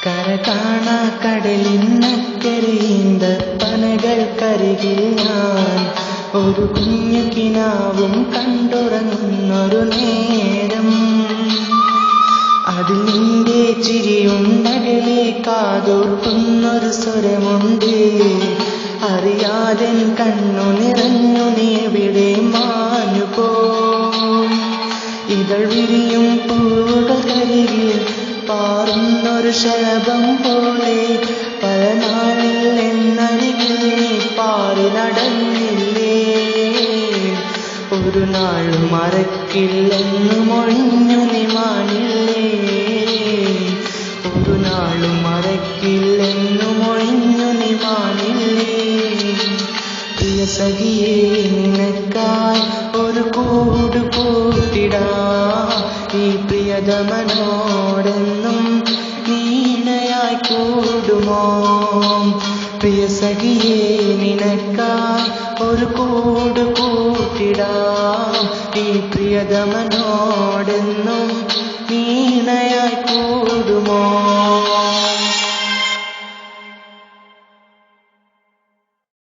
കരകാണ കടലിനക്കരയിന്ത പനകൾക്കരികിൽ ഞാൻ ഒരു കുഞ്ഞു കിനാവും കണ്ടുറങ്ങുന്നൊരു നേരം. അതിൽ നിന്റെ ചിരിയുണ്ടകലെ കാതോർക്കുന്നൊരു സ്വരമുണ്ട്. അറിയാതെ കണ്ണു നിറഞ്ഞു നീ എവിടെ മാഞ്ഞുപോയി. ഇതൾ വിരിയും പൂവുകളിൽ പാറുന്നൊരു ശലഭം പോലെ പല നാളിൽ എന്നരികിൽ നീ പാറി നടന്നില്ലേ. ഒരു നാൾ മറക്കില്ലെന്നു മൊഴിഞ്ഞു നീ മാനില്ലേ. ഒരു നാൾ മറക്കില്ലെന്നു മൊഴിഞ്ഞു നീ മാനില്ലേ. പ്രിയ സഖിയേ, നിനക്കായി ഒരു കൂട് കൂട്ടിടാം. ഈ പ്രിയതമനോടെന്നും നീണയായി കൂടുമോ. പ്രിയ സഖിയേ, നിനക്കായി ഒരു കൂട് കൂട്ടിടാം. ഈ പ്രിയതമനോടെന്നും